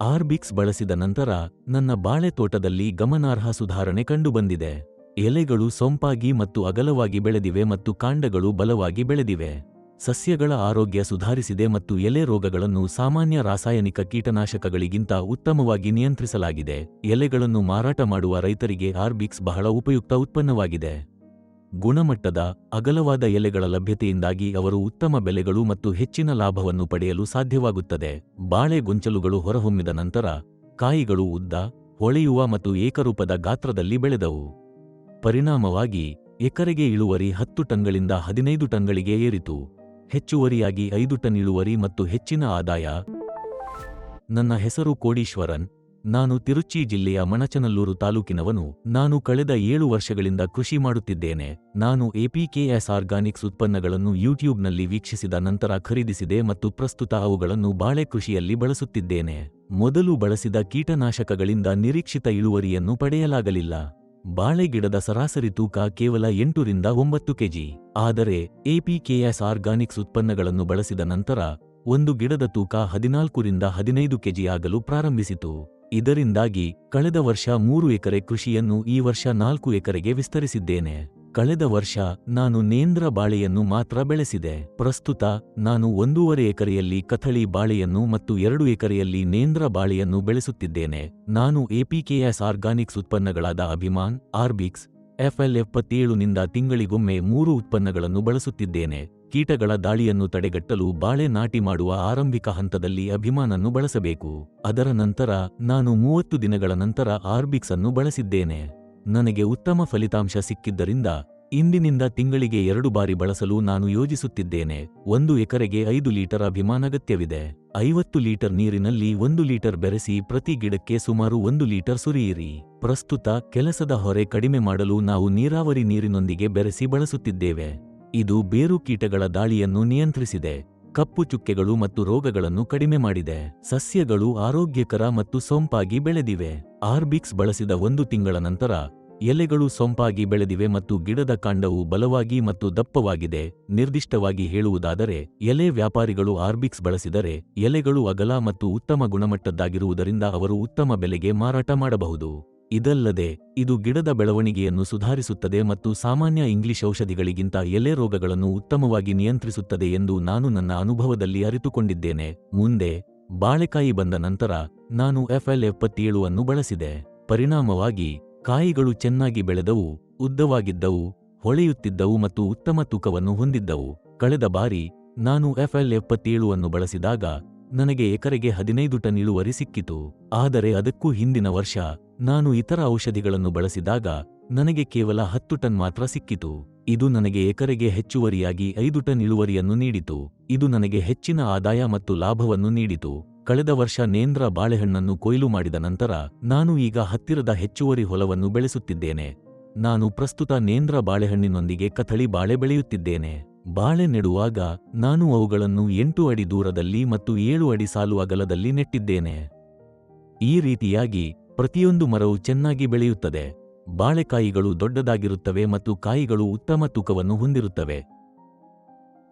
ಆರ್ಬಿಕ್ಸ್ ಬಳಸಿದ ನಂತರ ನನ್ನ ಬಾಳೆ ತೋಟದಲ್ಲಿ ಗಮನಾರ್ಹ ಸುಧಾರಣೆ ಕಂಡುಬಂದಿದೆ. ಎಲೆಗಳು ಸೊಂಪಾಗಿ ಮತ್ತು ಅಗಲವಾಗಿ ಬೆಳೆದಿವೆ ಮತ್ತು ಕಾಂಡಗಳು ಬಲವಾಗಿ ಬೆಳೆದಿವೆ. ಸಸ್ಯಗಳ ಆರೋಗ್ಯ ಸುಧಾರಿಸಿದೆ ಮತ್ತು ಎಲೆ ರೋಗಗಳನ್ನು ಸಾಮಾನ್ಯ ರಾಸಾಯನಿಕ ಕೀಟನಾಶಕಗಳಿಗಿಂತ ಉತ್ತಮವಾಗಿ ನಿಯಂತ್ರಿಸಲಾಗಿದೆ. ಎಲೆಗಳನ್ನು ಮಾರಾಟ ಮಾಡುವ ರೈತರಿಗೆ ಆರ್ಬಿಕ್ಸ್ ಬಹಳ ಉಪಯುಕ್ತ ಉತ್ಪನ್ನವಾಗಿದೆ. ಗುಣಮಟ್ಟದ, ಅಗಲವಾದ ಎಲೆಗಳ ಲಭ್ಯತೆಯಿಂದಾಗಿ ಅವರು ಉತ್ತಮ ಬೆಲೆಗಳು ಮತ್ತು ಹೆಚ್ಚಿನ ಲಾಭವನ್ನು ಪಡೆಯಲು ಸಾಧ್ಯವಾಗುತ್ತದೆ. ಬಾಳೆ ಗೊಂಚಲುಗಳು ಹೊರಹೊಮ್ಮಿದ ನಂತರ ಕಾಯಿಗಳು ಉದ್ದ, ಹೊಳೆಯುವ ಮತ್ತು ಏಕರೂಪದ ಗಾತ್ರದಲ್ಲಿ ಬೆಳೆದವು. ಪರಿಣಾಮವಾಗಿ ಎಕರೆಗೆ ಇಳುವರಿ 10 ಟನ್ಗಳಿಂದ 15 ಟನ್ಗಳಿಗೆ ಏರಿತು. ಹೆಚ್ಚುವರಿಯಾಗಿ 5 ಟನ್ ಇಳುವರಿ ಮತ್ತು ಹೆಚ್ಚಿನ ಆದಾಯ. ನನ್ನ ಹೆಸರು ಕೋಡೀಶ್ವರನ್. ನಾನು ತಿರುಚಿ ಜಿಲ್ಲೆಯ ಮಣಚನಲ್ಲೂರು ತಾಲೂಕಿನವನು. ನಾನು ಕಳೆದ 7 ವರ್ಷಗಳಿಂದ ಕೃಷಿ ಮಾಡುತ್ತಿದ್ದೇನೆ. ನಾನು ಎಪಿಕೆಎಸ್ ಆರ್ಗಾನಿಕ್ಸ್ ಉತ್ಪನ್ನಗಳನ್ನು ಯೂಟ್ಯೂಬ್ನಲ್ಲಿ ವೀಕ್ಷಿಸಿದ ನಂತರ ಖರೀದಿಸಿದೆ ಮತ್ತು ಪ್ರಸ್ತುತ ಅವುಗಳನ್ನು ಬಾಳೆ ಕೃಷಿಯಲ್ಲಿ ಬಳಸುತ್ತಿದ್ದೇನೆ. ಮೊದಲು ಬಳಸಿದ ಕೀಟನಾಶಕಗಳಿಂದ ನಿರೀಕ್ಷಿತ ಇಳುವರಿಯನ್ನು ಪಡೆಯಲಾಗಲಿಲ್ಲ. ಬಾಳೆ ಗಿಡದ ಸರಾಸರಿ ತೂಕ ಕೇವಲ 8 ರಿಂದ 9 ಕೆಜಿ. ಆದರೆ ಎಪಿಕೆಎಸ್ ಆರ್ಗಾನಿಕ್ಸ್ ಉತ್ಪನ್ನಗಳನ್ನು ಬಳಸಿದ ನಂತರ ಒಂದು ಗಿಡದ ತೂಕ 14 ರಿಂದ 15 ಕೆಜಿ ಆಗಲು ಪ್ರಾರಂಭಿಸಿತು. ಇದರಿಂದಾಗಿ ಕಳೆದ ವರ್ಷ 3 ಎಕರೆ ಕೃಷಿಯನ್ನು ಈ ವರ್ಷ 4 ಎಕರೆಗೆ ವಿಸ್ತರಿಸಿದ್ದೇನೆ. ಕಳೆದ ವರ್ಷ ನಾನು ನೇಂದ್ರ ಬಾಳೆಯನ್ನು ಮಾತ್ರ ಬೆಳೆಸಿದೆ. ಪ್ರಸ್ತುತ ನಾನು 1.5 ಎಕರೆಯಲ್ಲಿ ಕಥಳಿ ಬಾಳೆಯನ್ನು ಮತ್ತು 2 ಎಕರೆಯಲ್ಲಿ ನೇಂದ್ರ ಬಾಳೆಯನ್ನು ಬೆಳೆಸುತ್ತಿದ್ದೇನೆ. ನಾನು ಎಪಿಕೆಎಸ್ ಆರ್ಗಾನಿಕ್ಸ್ ಉತ್ಪನ್ನಗಳಾದ ಅಭಿಮಾನ್, ಆರ್ಬಿಕ್ಸ್, FL77 ನಿಂದ ತಿಂಗಳಿಗೊಮ್ಮೆ 3 ಉತ್ಪನ್ನಗಳನ್ನು ಬಳಸುತ್ತಿದ್ದೇನೆ. ಕೀಟಗಳ ದಾಳಿಯನ್ನು ತಡೆಗಟ್ಟಲು ಬಾಳೆ ನಾಟಿ ಮಾಡುವ ಆರಂಭಿಕ ಹಂತದಲ್ಲಿ ಅಭಿಮಾನನ್ನು ಬಳಸಬೇಕು. ಅದರ ನಂತರ ನಾನು 30 ದಿನಗಳ ನಂತರ ಆರ್ಬಿಕ್ಸ್ ಅನ್ನು ಬಳಸಿದ್ದೇನೆ. ನನಗೆ ಉತ್ತಮ ಫಲಿತಾಂಶ ಸಿಕ್ಕಿದ್ದರಿಂದ ಇಂದಿನಿಂದ ತಿಂಗಳಿಗೆ 2 ಬಾರಿ ಬಳಸಲು ನಾನು ಯೋಜಿಸುತ್ತಿದ್ದೇನೆ. 1 ಎಕರೆಗೆ 5 ಲೀಟರ್ ಅಭಿಮಾನ ಅಗತ್ಯವಿದೆ. 50 ಲೀಟರ್ ನೀರಿನಲ್ಲಿ 1 ಲೀಟರ್ ಬೆರೆಸಿ ಪ್ರತಿ ಗಿಡಕ್ಕೆ ಸುಮಾರು 1 ಲೀಟರ್ ಸುರಿಯಿರಿ. ಪ್ರಸ್ತುತ ಕೆಲಸದ ಹೊರೆ ಕಡಿಮೆ ಮಾಡಲು ನಾವು ನೀರಾವರಿ ನೀರಿನೊಂದಿಗೆ ಬೆರೆಸಿ ಬಳಸುತ್ತಿದ್ದೇವೆ. ಇದು ಬೇರು ಕೀಟಗಳ ದಾಳಿಯನ್ನು ನಿಯಂತ್ರಿಸಿದೆ. ಕಪ್ಪು ಚುಕ್ಕೆಗಳು ಮತ್ತು ರೋಗಗಳನ್ನು ಕಡಿಮೆ ಮಾಡಿದೆ. ಸಸ್ಯಗಳು ಆರೋಗ್ಯಕರ ಮತ್ತು ಸೊಂಪಾಗಿ ಬೆಳೆದಿವೆ. ಆರ್ಬಿಕ್ಸ್ ಬಳಸಿದ 1 ತಿಂಗಳ ನಂತರ ಎಲೆಗಳು ಸೊಂಪಾಗಿ ಬೆಳೆದಿವೆ ಮತ್ತು ಗಿಡದ ಕಾಂಡವು ಬಲವಾಗಿ ಮತ್ತು ದಪ್ಪವಾಗಿದೆ. ನಿರ್ದಿಷ್ಟವಾಗಿ ಹೇಳುವುದಾದರೆ, ಎಲೆ ವ್ಯಾಪಾರಿಗಳು ಆರ್ಬಿಕ್ಸ್ ಬಳಸಿದರೆ ಎಲೆಗಳು ಅಗಲ ಮತ್ತು ಉತ್ತಮ ಗುಣಮಟ್ಟದ್ದಾಗಿರುವುದರಿಂದ ಅವರು ಉತ್ತಮ ಬೆಲೆಗೆ ಮಾರಾಟ ಮಾಡಬಹುದು. ಇದಲ್ಲದೆ ಇದು ಗಿಡದ ಬೆಳವಣಿಗೆಯನ್ನು ಸುಧಾರಿಸುತ್ತದೆ ಮತ್ತು ಸಾಮಾನ್ಯ ಇಂಗ್ಲಿಷ್ ಔಷಧಿಗಳಿಗಿಂತ ಎಲೆ ರೋಗಗಳನ್ನು ಉತ್ತಮವಾಗಿ ನಿಯಂತ್ರಿಸುತ್ತದೆ ಎಂದು ನಾನು ನನ್ನ ಅನುಭವದಲ್ಲಿ ಅರಿತುಕೊಂಡಿದ್ದೇನೆ. ಮುಂದೆ ಬಾಳೆಕಾಯಿ ಬಂದ ನಂತರ ನಾನು FL77 ಅನ್ನು ಬಳಸಿದೆ. ಪರಿಣಾಮವಾಗಿ ಕಾಯಿಗಳು ಚೆನ್ನಾಗಿ ಬೆಳೆದವು, ಉದ್ದವಾಗಿದ್ದವು, ಹೊಳೆಯುತ್ತಿದ್ದವು ಮತ್ತು ಉತ್ತಮ ತೂಕವನ್ನು ಹೊಂದಿದ್ದವು. ಕಳೆದ ಬಾರಿ ನಾನು FL77 ಅನ್ನು ಬಳಸಿದಾಗ ನನಗೆ ಎಕರೆಗೆ 15 ಟನ್ ಇಳುವರಿ ಸಿಕ್ಕಿತು. ಆದರೆ ಅದಕ್ಕೂ ಹಿಂದಿನ ವರ್ಷ ನಾನು ಇತರ ಔಷಧಿಗಳನ್ನು ಬಳಸಿದಾಗ ನನಗೆ ಕೇವಲ 10 ಟನ್ ಮಾತ್ರ ಸಿಕ್ಕಿತು. ಇದು ನನಗೆ ಎಕರೆಗೆ ಹೆಚ್ಚುವರಿಯಾಗಿ 5 ಟನ್ ಇಳುವರಿಯನ್ನು ನೀಡಿತು. ಇದು ನನಗೆ ಹೆಚ್ಚಿನ ಆದಾಯ ಮತ್ತು ಲಾಭವನ್ನು ನೀಡಿತು. ಕಳೆದ ವರ್ಷ ನೇಂದ್ರ ಬಾಳೆಹಣ್ಣನ್ನು ಕೊಯ್ಲು ಮಾಡಿದ ನಂತರ ನಾನು ಈಗ ಹತ್ತಿರದ ಹೆಚ್ಚುವರಿ ಹೊಲವನ್ನು ಬೆಳೆಸುತ್ತಿದ್ದೇನೆ. ನಾನು ಪ್ರಸ್ತುತ ನೇಂದ್ರ ಬಾಳೆಹಣ್ಣಿನೊಂದಿಗೆ ಕಥಳಿ ಬಾಳೆ ಬೆಳೆಯುತ್ತಿದ್ದೇನೆ. ಬಾಳೆ ನೆಡುವಾಗ ನಾನು ಅವುಗಳನ್ನು 8 ಅಡಿ ದೂರದಲ್ಲಿ ಮತ್ತು 7 ಅಡಿ ಸಾಲು ಅಗಲದಲ್ಲಿ ನೆಟ್ಟಿದ್ದೇನೆ. ಈ ರೀತಿಯಾಗಿ ಪ್ರತಿಯೊಂದು ಮರವು ಚೆನ್ನಾಗಿ ಬೆಳೆಯುತ್ತದೆ. ಬಾಳೆಕಾಯಿಗಳು ದೊಡ್ಡದಾಗಿರುತ್ತವೆ ಮತ್ತು ಕಾಯಿಗಳು ಉತ್ತಮ ತೂಕವನ್ನು ಹೊಂದಿರುತ್ತವೆ.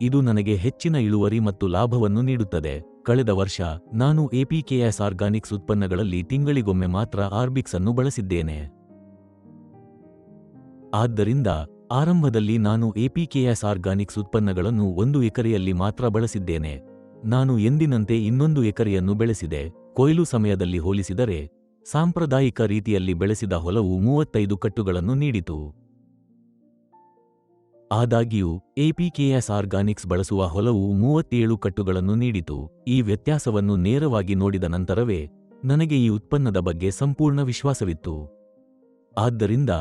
ಇದು ನನಗೆ ಹೆಚ್ಚಿನ ಇಳುವರಿ ಮತ್ತು ಲಾಭವನ್ನು ನೀಡುತ್ತದೆ. ಕಳೆದ ವರ್ಷ ನಾನು ಎಪಿಕೆಎಸ್ ಆರ್ಗಾನಿಕ್ಸ್ ಉತ್ಪನ್ನಗಳಲ್ಲಿ ತಿಂಗಳಿಗೊಮ್ಮೆ ಮಾತ್ರ ಆರ್ಬಿಕ್ಸ್ ಅನ್ನು ಬಳಸಿದ್ದೇನೆ. ಆದ್ದರಿಂದ ಆರಂಭದಲ್ಲಿ ನಾನು ಎಪಿಕೆಎಸ್ ಆರ್ಗಾನಿಕ್ಸ್ ಉತ್ಪನ್ನಗಳನ್ನು 1 ಎಕರೆಯಲ್ಲಿ ಮಾತ್ರ ಬಳಸಿದ್ದೇನೆ. ನಾನು ಎಂದಿನಂತೆ ಇನ್ನೊಂದು ಎಕರೆಯನ್ನು ಬೆಳೆಸಿದೆ. ಕೊಯ್ಲು ಸಮಯದಲ್ಲಿ ಹೋಲಿಸಿದರೆ ಸಾಂಪ್ರದಾಯಿಕ ರೀತಿಯಲ್ಲಿ ಬೆಳೆಸಿದ ಹೊಲವು 35 ಕಟ್ಟುಗಳನ್ನು ನೀಡಿತು. ಆದಾಗ್ಯೂ ಎಪಿಕೆಎಸ್ ಆರ್ಗಾನಿಕ್ಸ್ ಬಳಸುವ ಹೊಲವು 37 ಕಟ್ಟುಗಳನ್ನು ನೀಡಿತು. ಈ ವ್ಯತ್ಯಾಸವನ್ನು ನೇರವಾಗಿ ನೋಡಿದ ನಂತರವೇ ನನಗೆ ಈ ಉತ್ಪನ್ನದ ಬಗ್ಗೆ ಸಂಪೂರ್ಣ ವಿಶ್ವಾಸವಿತ್ತು. ಆದ್ದರಿಂದ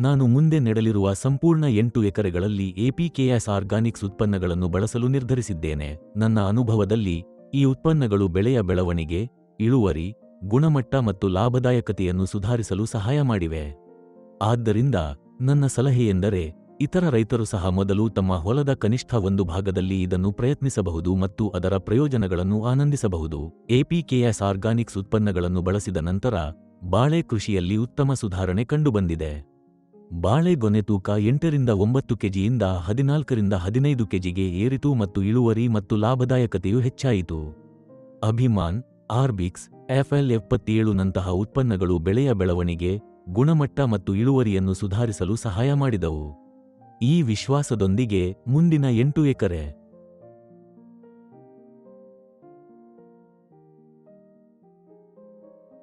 ನಾನು ಮುಂದೆ ನೆಡಲಿರುವ ಸಂಪೂರ್ಣ 8 ಎಕರೆಗಳಲ್ಲಿ ಎಪಿಕೆಎಸ್ ಆರ್ಗಾನಿಕ್ಸ್ ಉತ್ಪನ್ನಗಳನ್ನು ಬಳಸಲು ನಿರ್ಧರಿಸಿದ್ದೇನೆ. ನನ್ನ ಅನುಭವದಲ್ಲಿ ಈ ಉತ್ಪನ್ನಗಳು ಬೆಳೆಯ ಬೆಳವಣಿಗೆ, ಇಳುವರಿ, ಗುಣಮಟ್ಟ ಮತ್ತು ಲಾಭದಾಯಕತೆಯನ್ನು ಸುಧಾರಿಸಲು ಸಹಾಯ ಮಾಡಿವೆ. ಆದ್ದರಿಂದ ನನ್ನ ಸಲಹೆಯೆಂದರೆ ಇತರ ರೈತರು ಸಹ ಮೊದಲು ತಮ್ಮ ಹೊಲದ ಕನಿಷ್ಠ 1 ಭಾಗದಲ್ಲಿ ಇದನ್ನು ಪ್ರಯತ್ನಿಸಬಹುದು ಮತ್ತು ಅದರ ಪ್ರಯೋಜನಗಳನ್ನು ಆನಂದಿಸಬಹುದು. ಎಪಿಕೆಎಸ್ ಆರ್ಗಾನಿಕ್ಸ್ ಉತ್ಪನ್ನಗಳನ್ನು ಬಳಸಿದ ನಂತರ ಬಾಳೆ ಕೃಷಿಯಲ್ಲಿ ಉತ್ತಮ ಸುಧಾರಣೆ ಕಂಡುಬಂದಿದೆ. ಬಾಳೆ ಗೊನೆ ತೂಕ 8 ರಿಂದ 9 ಕೆಜಿಯಿಂದ 14 ರಿಂದ 15 ಕೆಜಿಗೆ ಏರಿತು ಮತ್ತು ಇಳುವರಿ ಮತ್ತು ಲಾಭದಾಯಕತೆಯು ಹೆಚ್ಚಾಯಿತು. ಅಭಿಮಾನ್, ಆರ್ಬಿಕ್ಸ್, FL77 ನಂತಹ ಉತ್ಪನ್ನಗಳು ಬೆಳೆಯ ಬೆಳವಣಿಗೆ, ಗುಣಮಟ್ಟ ಮತ್ತು ಇಳುವರಿಯನ್ನು ಸುಧಾರಿಸಲು ಸಹಾಯ ಮಾಡಿದವು. ಈ ವಿಶ್ವಾಸದೊಂದಿಗೆ ಮುಂದಿನ 8 ಎಕರೆ